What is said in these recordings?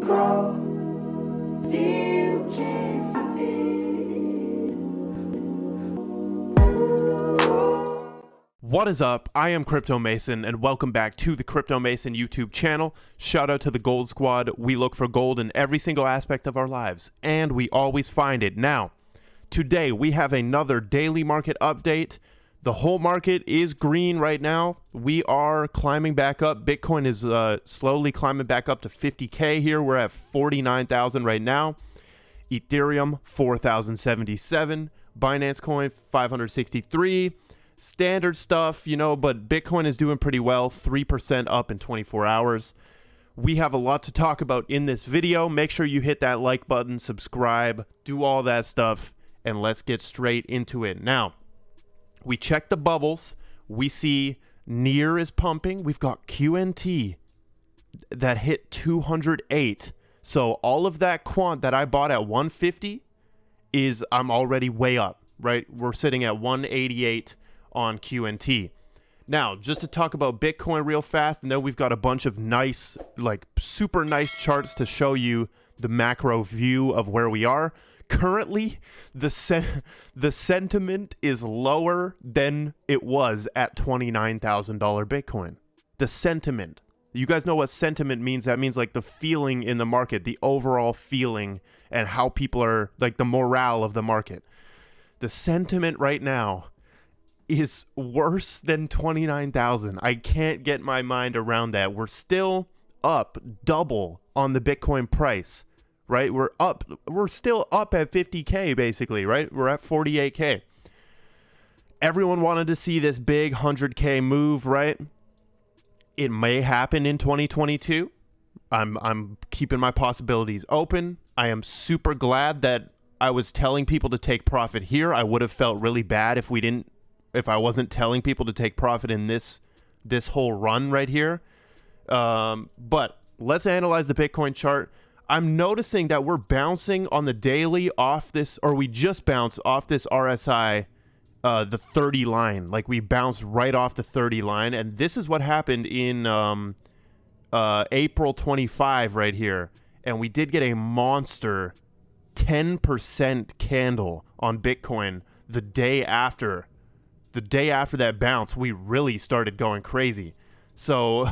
grow, still can't stop it. What is up? I am Crypto Mason, and welcome back to the Crypto Mason YouTube channel. Shout out to the Gold Squad. We look for gold in every single aspect of our lives, and we always find it. Now, today we have another daily market update. The whole market is green right now. We are climbing back up. Bitcoin is slowly climbing back up to 50K here. We're at 49,000 right now. Ethereum, 4,077. Binance Coin, 563. Standard stuff, you know, but Bitcoin is doing pretty well. 3% up in 24 hours. We have a lot to talk about in this video. Make sure you hit that like button, subscribe, do all that stuff, and let's get straight into it. Now, we check the bubbles. We see NEAR is pumping. We've got QNT that hit 208. So all of that Quant that I bought at 150 I'm already way up, right? We're sitting at 188 on QNT. Now, just to talk about Bitcoin real fast, and then we've got a bunch of nice, like super nice charts to show you the macro view of where we are. Currently, the sentiment is lower than it was at $29,000 Bitcoin. The sentiment. You guys know what sentiment means? That means like the feeling in the market, the overall feeling, and how people are, like the morale of the market. The sentiment right now is worse than 29,000. I can't get my mind around that. We're still up double on the Bitcoin price. Right? We're still up at 50K basically, right? We're at 48K. Everyone wanted to see this big 100K move, right? It may happen in 2022. I'm keeping my possibilities open. I am super glad that I was telling people to take profit here. I would have felt really bad if I wasn't telling people to take profit in this whole run right here. But let's analyze the Bitcoin chart. I'm noticing that we're bouncing on the daily off this, or we just bounced off this RSI, the 30 line. Like we bounced right off the 30 line. And this is what happened in April 25 right here. And we did get a monster 10% candle on Bitcoin the day after. The day after that bounce, we really started going crazy. So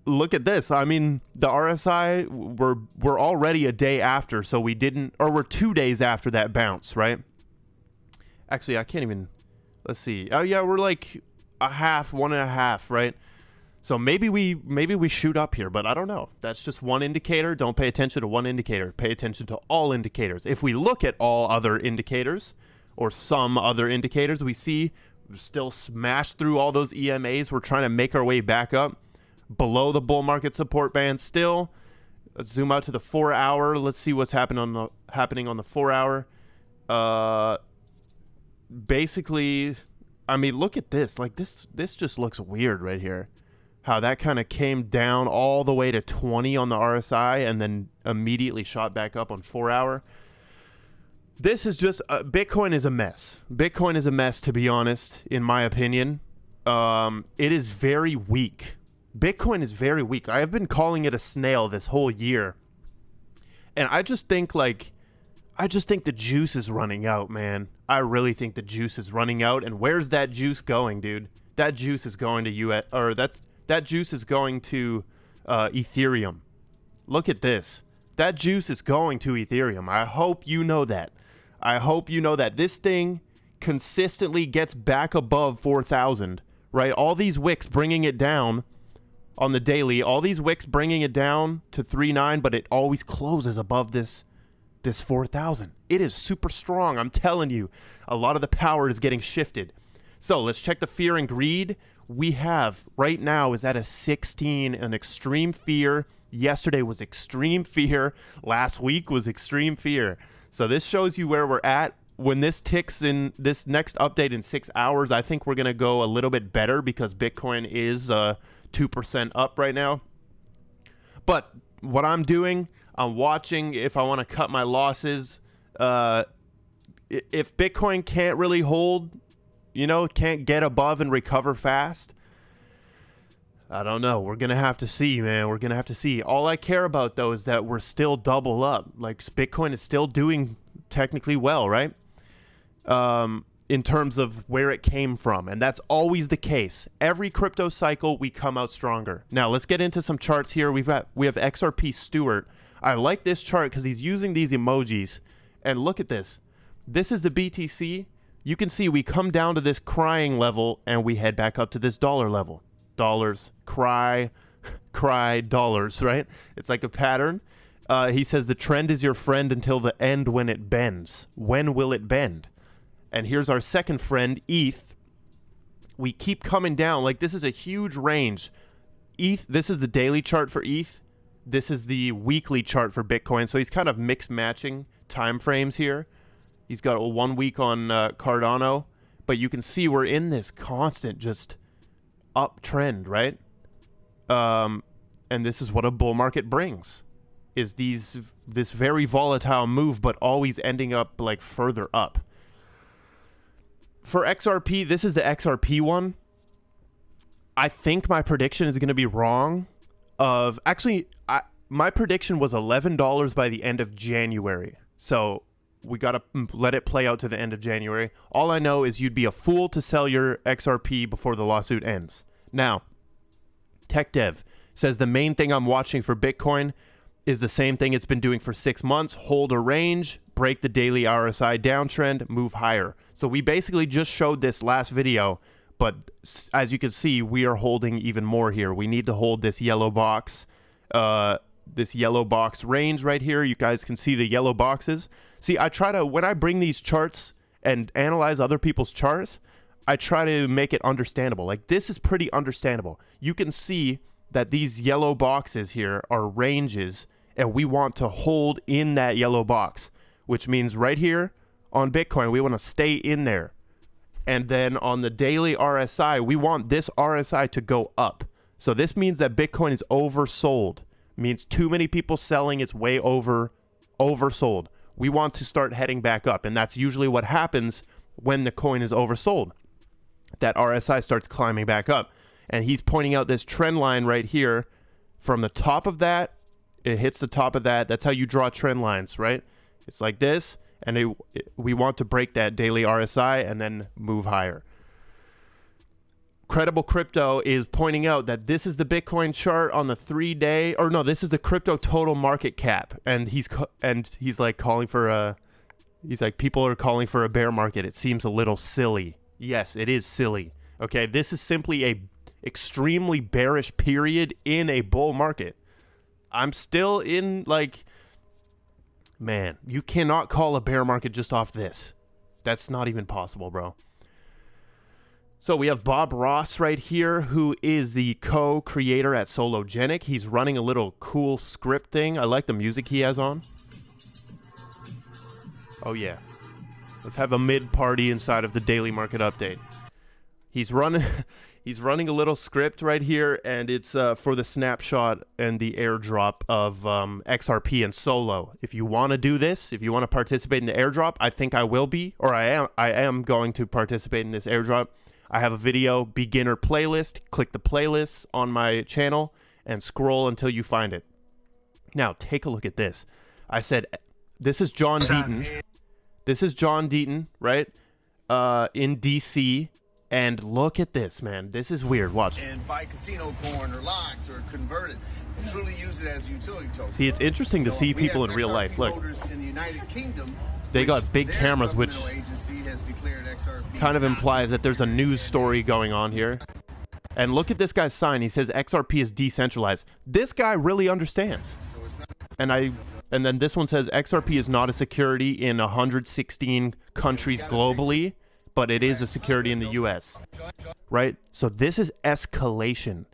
look at this. I mean, the RSI, we're already a day after, so we didn't, or we're 2 days after that bounce, right? Actually, I can't even, let's see. Oh yeah, we're like one and a half, right? So maybe we shoot up here, but I don't know. That's just one indicator. Don't pay attention to one indicator. Pay attention to all indicators. If we look at all other indicators, or some other indicators, we see we're still smashed through all those EMAs. We're trying to make our way back up below the bull market support band still. Let's zoom out to the 4 hour. Let's see what's happening on the 4 hour. Basically, I mean, look at this. Like this just looks weird right here. How that kind of came down all the way to 20 on the RSI and then immediately shot back up on 4 hour. This is just Bitcoin is a mess. Bitcoin is a mess, to be honest, in my opinion. It is very weak. Bitcoin is very weak. I have been calling it a snail this whole year. And I just think the juice is running out, man. I really think the juice is running out. And where's that juice going, dude? That juice is going to that juice is going to Ethereum. Look at this. That juice is going to Ethereum. I hope you know that. I hope you know that this thing consistently gets back above 4,000, right? All these wicks bringing it down on the daily, all these wicks bringing it down to 3.9, but it always closes above this 4,000. It is super strong. I'm telling you, a lot of the power is getting shifted. So let's check the fear and greed. We have right now is at a 16, an extreme fear. Yesterday was extreme fear. Last week was extreme fear. So this shows you where we're at. When this ticks in this next update in 6 hours, I think we're going to go a little bit better because Bitcoin is 2% up right now. But what I'm doing, I'm watching if I want to cut my losses. If Bitcoin can't really hold, can't get above and recover fast, I don't know. We're going to have to see, man. We're going to have to see. All I care about, though, is that we're still double up. Like, Bitcoin is still doing technically well, right? In terms of where it came from. And that's always the case. Every crypto cycle, we come out stronger. Now, let's get into some charts here. We have XRP Stewart. I like this chart because he's using these emojis. And look at this. This is the BTC. You can see we come down to this crying level, and we head back up to this dollar level. Dollars, cry, dollars, right? It's like a pattern. He says the trend is your friend until the end when it bends. When will it bend? And here's our second friend, ETH. We keep coming down. Like, this is a huge range. ETH, this is the daily chart for ETH. This is the weekly chart for Bitcoin. So he's kind of mixed matching time frames here. He's got a 1 week on Cardano. But you can see we're in this constant just uptrend, right? And this is what a bull market brings, is this very volatile move, but always ending up like further up. For XRP, this is the XRP one. I think my prediction is going to be wrong. My prediction was $11 by the end of January. So we got to let it play out to the end of January. All I know is you'd be a fool to sell your XRP before the lawsuit ends. Now, TechDev says the main thing I'm watching for Bitcoin is the same thing it's been doing for 6 months. Hold a range, break the daily RSI downtrend, move higher. So we basically just showed this last video, but as you can see, we are holding even more here. We need to hold this yellow box range right here. You guys can see the yellow boxes. See, I try to, when I bring these charts and analyze other people's charts, I try to make it understandable. Like, this is pretty understandable. You can see that these yellow boxes here are ranges, and we want to hold in that yellow box, which means right here on Bitcoin, we want to stay in there. And then on the daily RSI, we want this RSI to go up. So this means that Bitcoin is oversold. It means too many people selling, it's way oversold. We want to start heading back up, and that's usually what happens when the coin is oversold. That RSI starts climbing back up. And he's pointing out this trend line right here. From the top of that, it hits the top of that. That's how you draw trend lines, right? It's like this, and we want to break that daily RSI and then move higher. Credible Crypto is pointing out that this is the Bitcoin chart on the 3-day, or no, this is the crypto total market cap, and he's like calling for a, he's like, people are calling for a bear market. It seems a little silly. Yes, it is silly. Okay, this is simply a extremely bearish period in a bull market. I'm still in, like, man, you cannot call a bear market just off this. That's not even possible, bro. So we have Bob Ross right here, who is the co-creator at Sologenic. He's running a little cool script thing. I like the music he has on. Oh, yeah. Let's have a mid-party inside of the daily market update. He's running a little script right here, and it's for the snapshot and the airdrop of XRP and Solo. If you want to do this, if you want to participate in the airdrop, I think I will be, or I am going to participate in this airdrop. I have a video beginner playlist. Click the playlists on my channel and scroll until you find it. Now, take a look at this. I said, this is John Deaton. This is John Deaton, right? In DC. And look at this, man. This is weird. Watch. And buy casino coin or locks or convert it and truly use it as a utility token. See, it's interesting to see people in real life. Look. In the United Kingdom, they got big cameras, which kind of implies that there's a news story going on here. And look at this guy's sign. He says XRP is decentralized. This guy really understands. And then this one says XRP is not a security in 116 countries globally, but it is a security in the US, right? So this is escalation.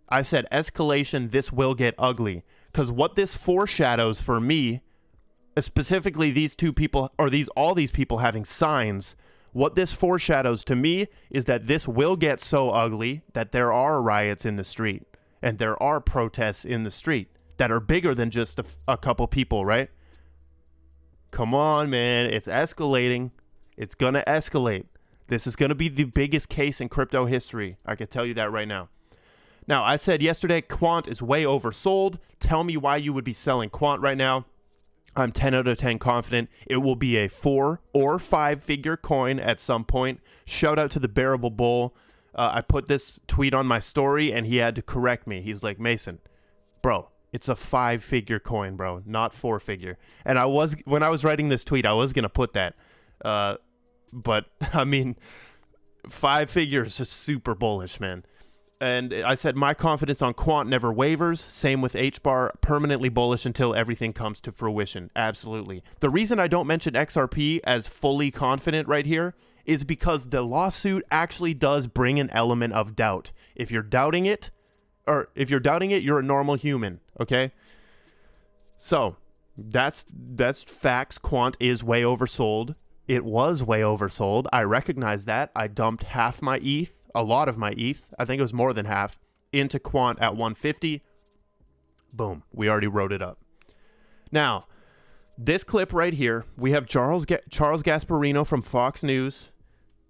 I said escalation, this will get ugly. Because what this foreshadows for me, specifically these two people, or all these people having signs, what this foreshadows to me is that this will get so ugly that there are riots in the street, and there are protests in the street that are bigger than just a couple people, right? Come on, man. It's escalating. It's going to escalate. This is going to be the biggest case in crypto history. I can tell you that right now. Now, I said yesterday, Quant is way oversold. Tell me why you would be selling Quant right now. I'm 10 out of 10 confident it will be a 4 or 5 figure coin at some point. Shout out to the Bearable Bull. I put this tweet on my story and he had to correct me. He's like, Mason, bro, it's a 5 figure coin, bro, not 4 figure. And when I was writing this tweet, I was going to put that. But I mean, 5 figures is super bullish, man. And I said my confidence on Quant never wavers. Same with Hbar, permanently bullish until everything comes to fruition. Absolutely. The reason I don't mention XRP as fully confident right here is because the lawsuit actually does bring an element of doubt. If you're doubting it, you're a normal human, okay? So that's facts. Quant is way oversold. It was way oversold. I recognize that. I dumped half my ETH. A lot of my ETH, I think it was more than half, into Quant at 150. Boom. We already wrote it up. Now, this clip right here, we have Charles Gasparino from Fox News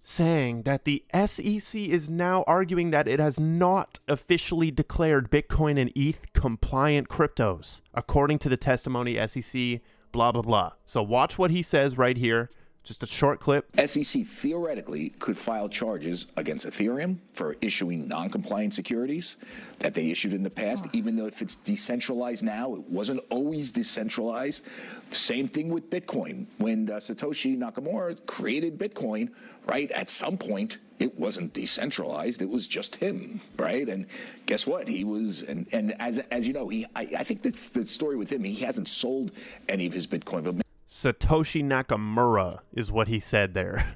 saying that the SEC is now arguing that it has not officially declared Bitcoin and ETH compliant cryptos, according to the testimony SEC, blah, blah, blah. So watch what he says right here. Just a short clip. SEC theoretically could file charges against Ethereum for issuing non-compliant securities that they issued in the past, even though if it's decentralized now, it wasn't always decentralized. Same thing with Bitcoin. When Satoshi Nakamoto created Bitcoin, right, at some point, it wasn't decentralized. It was just him, right? And guess what? He was, and as you know, I think the story with him, he hasn't sold any of his Bitcoin, but Satoshi Nakamura is what he said there.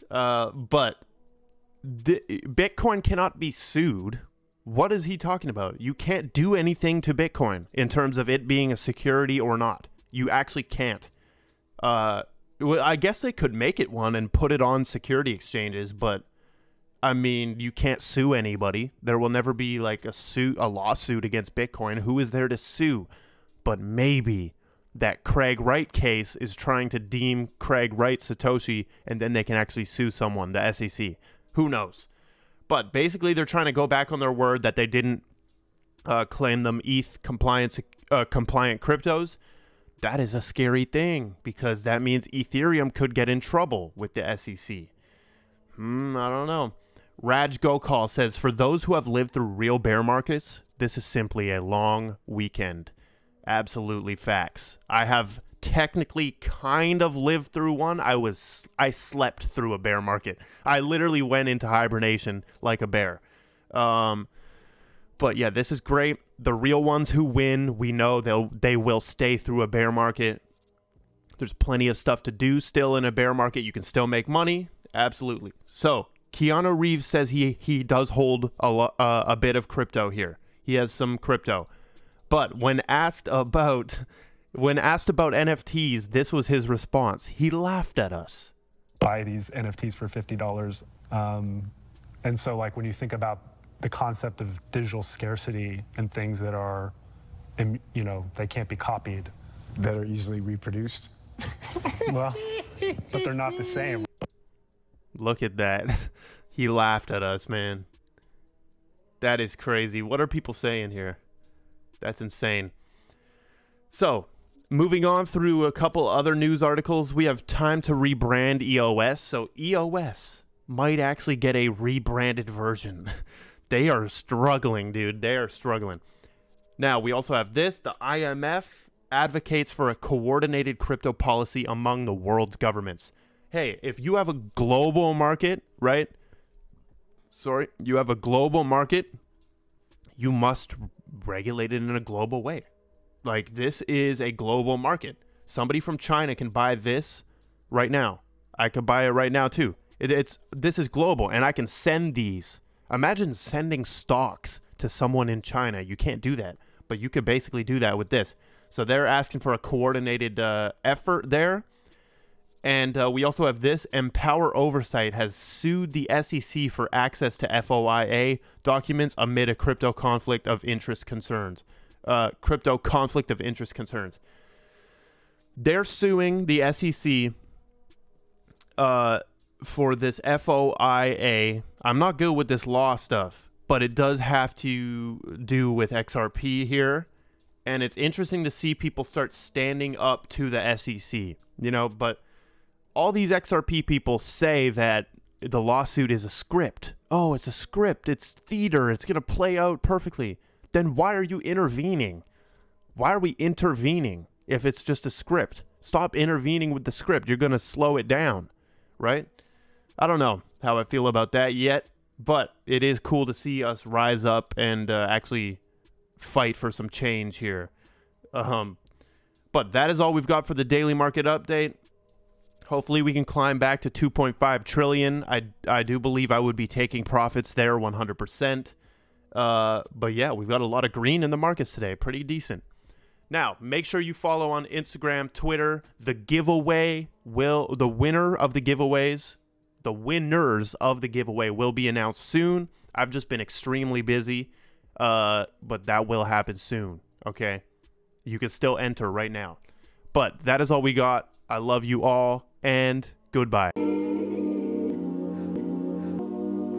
But Bitcoin cannot be sued. What is he talking about? You can't do anything to Bitcoin in terms of it being a security or not. You actually can't. Well, I guess they could make it one and put it on security exchanges, but I mean, you can't sue anybody. There will never be like a lawsuit against Bitcoin. Who is there to sue? But maybe that Craig Wright case is trying to deem Craig Wright Satoshi, and then they can actually sue someone, the SEC. Who knows? But basically, they're trying to go back on their word that they didn't claim them ETH compliant cryptos. That is a scary thing, because that means Ethereum could get in trouble with the SEC. I don't know. Raj Gokal says, for those who have lived through real bear markets, this is simply a long weekend. Absolutely facts. I have technically kind of lived through one. I slept through a bear market. I literally went into hibernation like a bear. But yeah, this is great. The real ones who win, we know they will stay through a bear market. There's plenty of stuff to do still in a bear market. You can still make money. Absolutely. So Keanu Reeves says he does hold a bit of crypto here. He has some crypto. But when asked about NFTs, this was his response. He laughed at us. Buy these NFTs for $50. And so like when you think about the concept of digital scarcity and things that are, they can't be copied. That are easily reproduced. Well, but they're not the same. Look at that. He laughed at us, man. That is crazy. What are people saying here? That's insane. So, moving on through a couple other news articles, we have time to rebrand EOS. So, EOS might actually get a rebranded version. They are struggling, dude. They are struggling. Now, we also have this. The IMF advocates for a coordinated crypto policy among the world's governments. Hey, if you have a global market, right? You have a global market, you must regulate it in a global way. Like, this is a global market. Somebody from China can buy this right now. I could buy it right now too. This is global, and I can send these. Imagine sending stocks to someone in China. You can't do that, but you could basically do that with this. So they're asking for a coordinated effort there. And we also have this. Empower Oversight has sued the SEC for access to FOIA documents amid a crypto conflict of interest concerns. They're suing the SEC for this FOIA. I'm not good with this law stuff. but it does have to do with XRP here. And it's interesting to see people start standing up to the SEC, but all these XRP people say that the lawsuit is a script. Oh, it's a script. It's theater. It's going to play out perfectly. Then why are you intervening? Why are we intervening if it's just a script? Stop intervening with the script. You're going to slow it down, right? I don't know how I feel about that yet, but it is cool to see us rise up and actually fight for some change here. But that is all we've got for the daily market update. Hopefully we can climb back to 2.5 trillion. I do believe I would be taking profits there 100%. But yeah, we've got a lot of green in the markets today. Pretty decent. Now, make sure you follow on Instagram, Twitter. The winner of the giveaways, the winners of the giveaway will be announced soon. I've just been extremely busy, but that will happen soon, okay? You can still enter right now. But that is all we got. I love you all, and goodbye.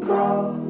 Crawl.